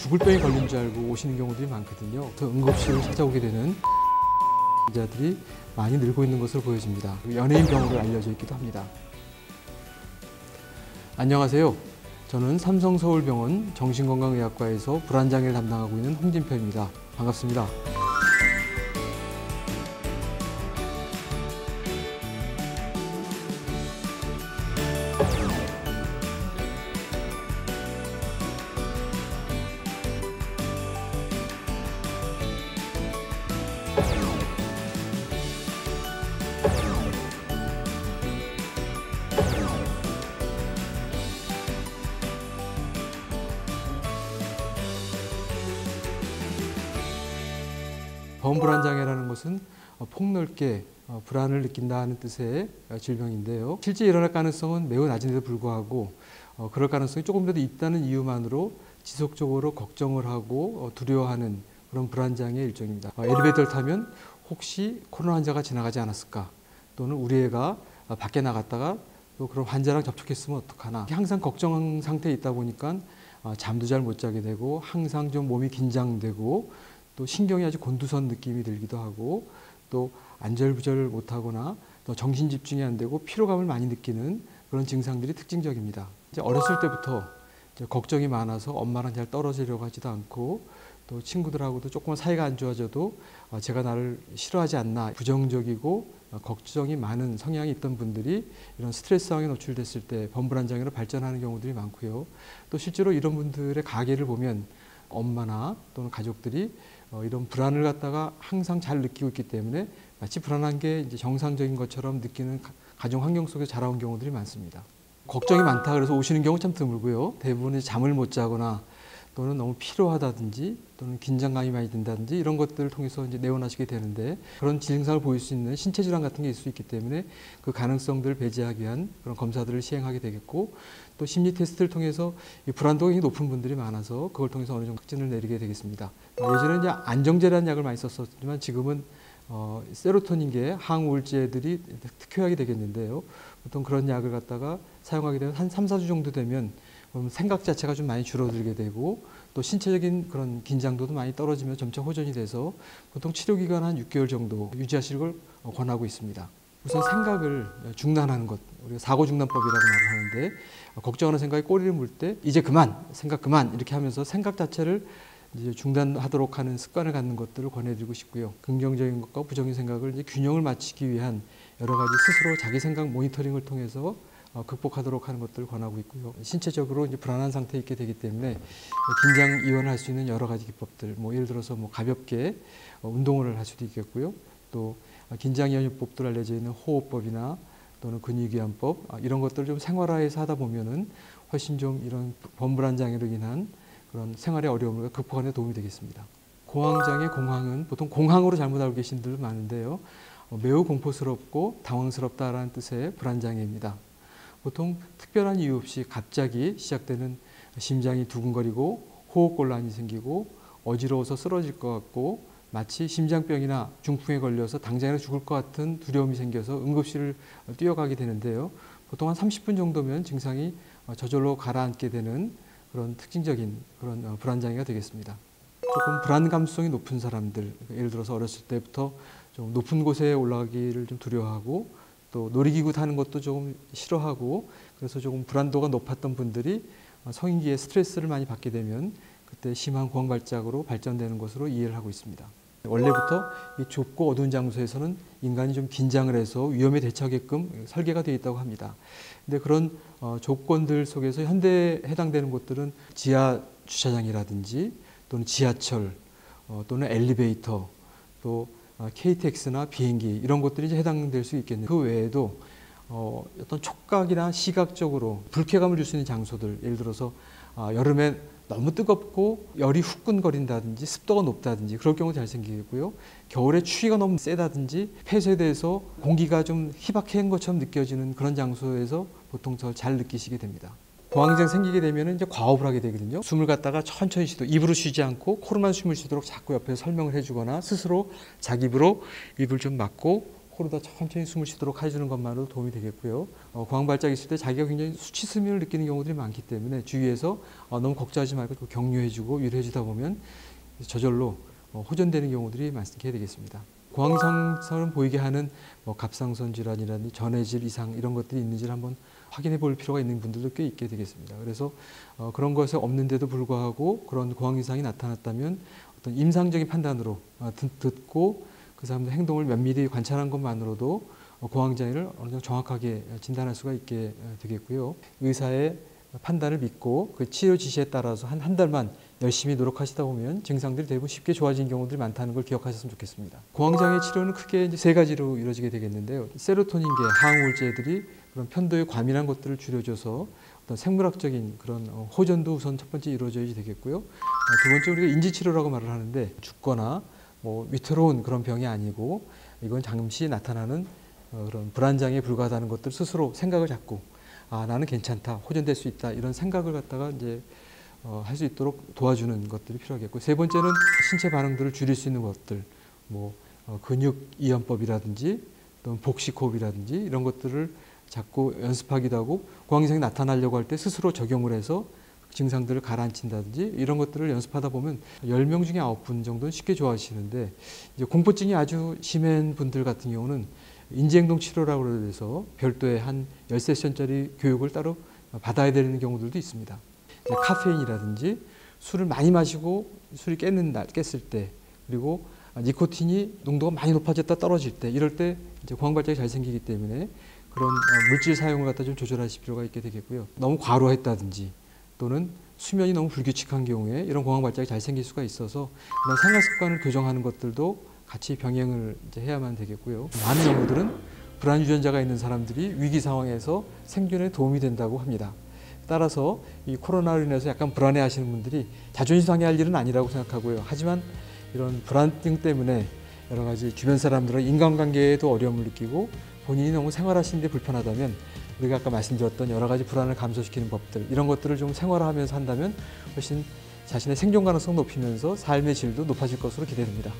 죽을 병에 걸린 줄 알고 오시는 경우들이 많거든요. 그래서 응급실을 찾아오게 되는 환자들이 많이 늘고 있는 것으로 보여집니다. 연예인 병으로 알려져 있기도 합니다. 안녕하세요. 저는 삼성서울병원 정신건강의학과에서 불안장애를 담당하고 있는 홍진표입니다. 반갑습니다. 범불안장애라는 것은 폭넓게 불안을 느낀다는 뜻의 질병인데요. 실제 일어날 가능성은 매우 낮은데도 불구하고 그럴 가능성이 조금이라도 있다는 이유만으로 지속적으로 걱정을 하고 두려워하는 그런 불안장애의 일종입니다. 엘리베이터를 타면 혹시 코로나 환자가 지나가지 않았을까, 또는 우리 애가 밖에 나갔다가 또 그런 환자랑 접촉했으면 어떡하나, 항상 걱정 상태에 있다 보니까 잠도 잘 못 자게 되고 항상 좀 몸이 긴장되고 또 신경이 아주 곤두선 느낌이 들기도 하고 또 안절부절 못하거나 또 정신 집중이 안 되고 피로감을 많이 느끼는 그런 증상들이 특징적입니다. 이제 어렸을 때부터 이제 걱정이 많아서 엄마랑 잘 떨어지려고 하지도 않고 또 친구들하고도 조금만 사이가 안 좋아져도 제가 나를 싫어하지 않나, 부정적이고 걱정이 많은 성향이 있던 분들이 이런 스트레스 상황에 노출됐을 때 범불안장애로 발전하는 경우들이 많고요. 또 실제로 이런 분들의 가계를 보면 엄마나 또는 가족들이 이런 불안을 갖다가 항상 잘 느끼고 있기 때문에 마치 불안한 게 이제 정상적인 것처럼 느끼는 가정 환경 속에 자라온 경우들이 많습니다. 걱정이 많다 그래서 오시는 경우 참 드물고요. 대부분 잠을 못 자거나 또는 너무 피로하다든지 또는 긴장감이 많이 든다든지 이런 것들을 통해서 이제 내원하시게 되는데, 그런 증상을 보일 수 있는 신체 질환 같은 게 있을 수 있기 때문에 그 가능성들을 배제하기 위한 그런 검사들을 시행하게 되겠고, 또 심리 테스트를 통해서 이 불안도가 굉장히 높은 분들이 많아서 그걸 통해서 어느 정도 확진을 내리게 되겠습니다. 예전에 이제 안정제라는 약을 많이 썼었지만 지금은 세로토닌계 항우울제들이 특효약이 되겠는데요. 보통 그런 약을 갖다가 사용하게 되면 한 3, 4주 정도 되면 생각 자체가 좀 많이 줄어들게 되고 또 신체적인 그런 긴장도도 많이 떨어지면 점차 호전이 돼서 보통 치료 기간 한 6개월 정도 유지하시는 걸 권하고 있습니다. 우선 생각을 중단하는 것, 우리가 사고중단법이라고 말을 하는데, 걱정하는 생각에 꼬리를 물 때 이제 그만, 생각 그만 이렇게 하면서 생각 자체를 이제 중단하도록 하는 습관을 갖는 것들을 권해드리고 싶고요. 긍정적인 것과 부정적인 생각을 이제 균형을 맞추기 위한 여러 가지 스스로 자기 생각 모니터링을 통해서 극복하도록 하는 것들을 권하고 있고요. 신체적으로 이제 불안한 상태에 있게 되기 때문에 긴장 이완을 할 수 있는 여러 가지 기법들, 예를 들어서 가볍게 운동을 할 수도 있겠고요. 또 긴장 이완요법들 알려져 있는 호흡법이나 또는 근육이완법, 이런 것들을 좀 생활화해서 하다 보면은 훨씬 좀 이런 범불안 장애로 인한 그런 생활의 어려움을 극복하는 데 도움이 되겠습니다. 공황장애, 공황은 보통 공황으로 잘못 알고 계신 분들 많은데요. 매우 공포스럽고 당황스럽다라는 뜻의 불안장애입니다. 보통 특별한 이유 없이 갑자기 시작되는 심장이 두근거리고 호흡곤란이 생기고 어지러워서 쓰러질 것 같고 마치 심장병이나 중풍에 걸려서 당장이나 죽을 것 같은 두려움이 생겨서 응급실을 뛰어가게 되는데요. 보통 한 30분 정도면 증상이 저절로 가라앉게 되는 그런 특징적인 그런 불안장애가 되겠습니다. 조금 불안감성이 높은 사람들, 예를 들어서 어렸을 때부터 좀 높은 곳에 올라가기를 좀 두려워하고 또 놀이기구 타는 것도 조금 싫어하고 그래서 조금 불안도가 높았던 분들이 성인기에 스트레스를 많이 받게 되면 그때 심한 공황발작으로 발전되는 것으로 이해를 하고 있습니다. 원래부터 이 좁고 어두운 장소에서는 인간이 좀 긴장을 해서 위험에 대처하게끔 설계가 되어 있다고 합니다. 근데 그런 조건들 속에서 현대에 해당되는 곳들은 지하 주차장이라든지 또는 지하철 또는 엘리베이터 또 KTX나 비행기 이런 것들이 이제 해당될 수 있겠네요. 그 외에도 어떤 촉각이나 시각적으로 불쾌감을 줄 수 있는 장소들, 예를 들어서 여름에 너무 뜨겁고 열이 후끈거린다든지 습도가 높다든지 그럴 경우 잘 생기고요. 겨울에 추위가 너무 세다든지 폐쇄돼서 공기가 좀 희박한 것처럼 느껴지는 그런 장소에서 보통 잘 느끼시게 됩니다. 공황장애 생기게 되면 이제 과호흡을 하게 되거든요. 숨을 갖다가 천천히 입으로 쉬지 않고 코로만 숨을 쉬도록 자꾸 옆에서 설명을 해주거나 스스로 자기 입으로 입을 좀 막고 코로다 천천히 숨을 쉬도록 해주는 것만으로도 도움이 되겠고요. 공황 발작이 있을 때 자기가 굉장히 수치스러움을 느끼는 경우들이 많기 때문에 주위에서 너무 걱정하지 말고 격려해주고 위로해주다 보면 저절로 호전되는 경우들이 많게 되겠습니다. 공황 이상을 보이게 하는 갑상선 질환이라든지 전해질 이상 이런 것들이 있는지를 한번 확인해 볼 필요가 있는 분들도 꽤 있게 되겠습니다. 그래서 그런 것이 없는데도 불구하고 그런 공황 이상이 나타났다면 어떤 임상적인 판단으로 듣고 그 사람의 행동을 면밀히 관찰한 것만으로도 공황 장애를 어느 정도 정확하게 진단할 수가 있게 되겠고요. 의사의 판단을 믿고 그 치료 지시에 따라서 한 달만 열심히 노력하시다 보면 증상들이 대부분 쉽게 좋아진 경우들이 많다는 걸 기억하셨으면 좋겠습니다. 공황장애 치료는 크게 이제 3가지로 이루어지게 되겠는데요. 세로토닌계 항우울제들이 그런 편도의 과민한 것들을 줄여줘서 어떤 생물학적인 그런 호전도 우선 첫 번째 이루어져야 되겠고요. 두 번째 우리가 인지치료라고 말을 하는데 죽거나 위태로운 그런 병이 아니고 이건 잠시 나타나는 그런 불안장애에 불과하다는 것들 스스로 생각을 잡고 나는 괜찮다, 호전될 수 있다 이런 생각을 갖다가 이제 할 수 있도록 도와주는 것들이 필요하겠고 세 번째는 신체 반응들을 줄일 수 있는 것들 근육 이완법이라든지 또는 복식호흡이라든지 이런 것들을 자꾸 연습하기도 하고 공황 이상이 나타나려고 할 때 스스로 적용을 해서 증상들을 가라앉힌다든지 이런 것들을 연습하다 보면 10명 중에 9분 정도는 쉽게 좋아지시는데 이제 공포증이 아주 심한 분들 같은 경우는 인지행동 치료라고 해서 별도의 한 10세션짜리 교육을 따로 받아야 되는 경우들도 있습니다. 카페인이라든지 술을 많이 마시고 술이 깼을 때 그리고 니코틴이 농도가 많이 높아졌다 떨어질 때 이럴 때 이제 공황 발작이 잘 생기기 때문에 그런 물질 사용을 갖다 좀 조절하실 필요가 있게 되겠고요. 너무 과로했다든지 또는 수면이 너무 불규칙한 경우에 이런 공황 발작이 잘 생길 수가 있어서 그런 생활 습관을 교정하는 것들도 같이 병행을 이제 해야만 되겠고요. 많은 연구들은 불안 유전자가 있는 사람들이 위기 상황에서 생존에 도움이 된다고 합니다. 따라서 이 코로나로 인해서 약간 불안해하시는 분들이 자존심 상해할 일은 아니라고 생각하고요. 하지만 이런 불안증 때문에 여러 가지 주변 사람들과 인간관계에도 어려움을 느끼고 본인이 너무 생활하시는 데 불편하다면 우리가 아까 말씀드렸던 여러 가지 불안을 감소시키는 법들 이런 것들을 좀 생활화하면서 한다면 훨씬 자신의 생존 가능성 높이면서 삶의 질도 높아질 것으로 기대됩니다.